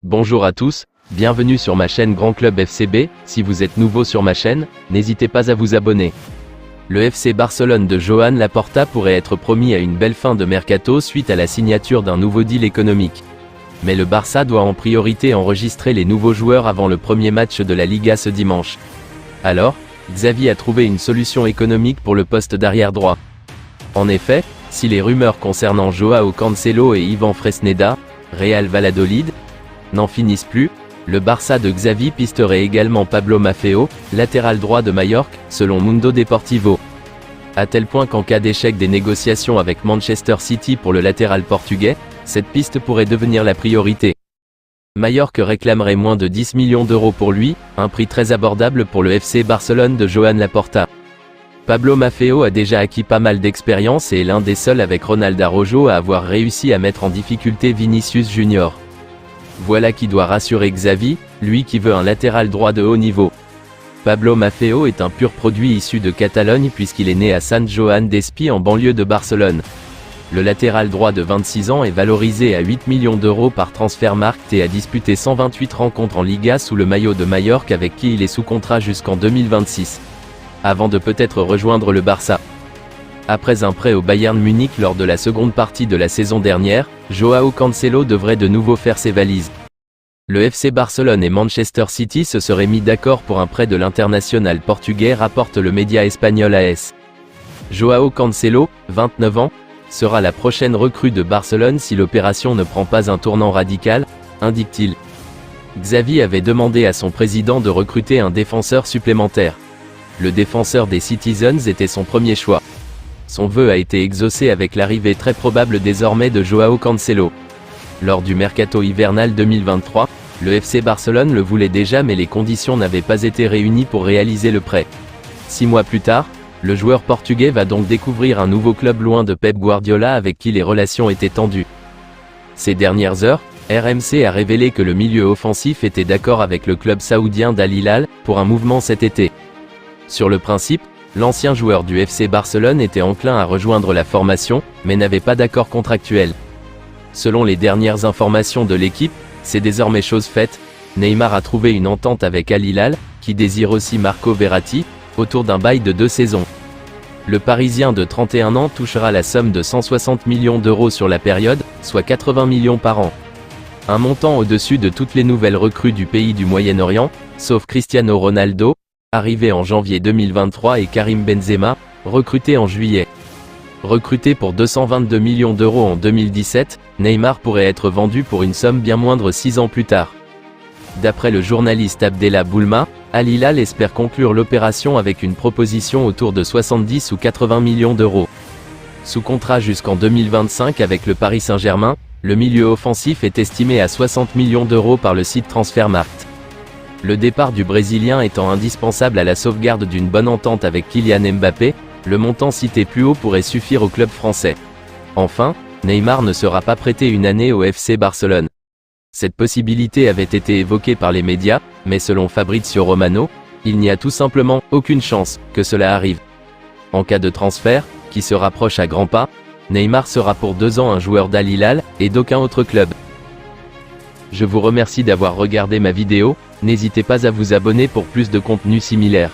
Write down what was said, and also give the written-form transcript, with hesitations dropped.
Bonjour à tous, bienvenue sur ma chaîne Grand Club FCB. Si vous êtes nouveau sur ma chaîne, n'hésitez pas à vous abonner. Le FC Barcelone de Joan Laporta pourrait être promis à une belle fin de mercato suite à la signature d'un nouveau deal économique. Mais le Barça doit en priorité enregistrer les nouveaux joueurs avant le premier match de la Liga ce dimanche. Alors, Xavi a trouvé une solution économique pour le poste d'arrière droit. En effet, si les rumeurs concernant Joao Cancelo et Ivan Fresneda, Real Valladolid, n'en finissent plus, le Barça de Xavi pisterait également Pablo Maffeo, latéral droit de Majorque, selon Mundo Deportivo. À tel point qu'en cas d'échec des négociations avec Manchester City pour le latéral portugais, cette piste pourrait devenir la priorité. Majorque réclamerait moins de 10 millions d'euros pour lui, un prix très abordable pour le FC Barcelone de Joan Laporta. Pablo Maffeo a déjà acquis pas mal d'expérience et est l'un des seuls avec Ronald Araujo à avoir réussi à mettre en difficulté Vinicius Junior. Voilà qui doit rassurer Xavi, lui qui veut un latéral droit de haut niveau. Pablo Maffeo est un pur produit issu de Catalogne puisqu'il est né à Sant Joan d'Espí en banlieue de Barcelone. Le latéral droit de 26 ans est valorisé à 8 millions d'euros par Transfermarkt et a disputé 128 rencontres en Liga sous le maillot de Majorque avec qui il est sous contrat jusqu'en 2026. Avant de peut-être rejoindre le Barça. Après un prêt au Bayern Munich lors de la seconde partie de la saison dernière, Joao Cancelo devrait de nouveau faire ses valises. Le FC Barcelone et Manchester City se seraient mis d'accord pour un prêt de l'international portugais, rapporte le média espagnol AS. Joao Cancelo, 29 ans, sera la prochaine recrue de Barcelone si l'opération ne prend pas un tournant radical, indique-t-il. Xavi avait demandé à son président de recruter un défenseur supplémentaire. Le défenseur des Citizens était son premier choix. Son vœu a été exaucé avec l'arrivée très probable désormais de Joao Cancelo. Lors du mercato hivernal 2023, le FC Barcelone le voulait déjà mais les conditions n'avaient pas été réunies pour réaliser le prêt. 6 mois plus tard, le joueur portugais va donc découvrir un nouveau club loin de Pep Guardiola avec qui les relations étaient tendues. Ces dernières heures, RMC a révélé que le milieu offensif était d'accord avec le club saoudien d'Al Hilal pour un mouvement cet été. Sur le principe, l'ancien joueur du FC Barcelone était enclin à rejoindre la formation, mais n'avait pas d'accord contractuel. Selon les dernières informations de l'équipe, c'est désormais chose faite, Neymar a trouvé une entente avec Al Hilal, qui désire aussi Marco Verratti, autour d'un bail de 2 saisons. Le Parisien de 31 ans touchera la somme de 160 millions d'euros sur la période, soit 80 millions par an. Un montant au-dessus de toutes les nouvelles recrues du pays du Moyen-Orient, sauf Cristiano Ronaldo, arrivé en janvier 2023 et Karim Benzema, recruté en juillet. Recruté pour 222 millions d'euros en 2017, Neymar pourrait être vendu pour une somme bien moindre 6 ans plus tard. D'après le journaliste Abdellah Boulma, Al Hilal espère conclure l'opération avec une proposition autour de 70 ou 80 millions d'euros. Sous contrat jusqu'en 2025 avec le Paris Saint-Germain, le milieu offensif est estimé à 60 millions d'euros par le site Transfermarkt. Le départ du Brésilien étant indispensable à la sauvegarde d'une bonne entente avec Kylian Mbappé, le montant cité plus haut pourrait suffire au club français. Enfin, Neymar ne sera pas prêté une année au FC Barcelone. Cette possibilité avait été évoquée par les médias, mais selon Fabrizio Romano, il n'y a tout simplement aucune chance que cela arrive. En cas de transfert, qui se rapproche à grands pas, Neymar sera pour 2 ans un joueur d'Al Hilal et d'aucun autre club. Je vous remercie d'avoir regardé ma vidéo, n'hésitez pas à vous abonner pour plus de contenu similaire.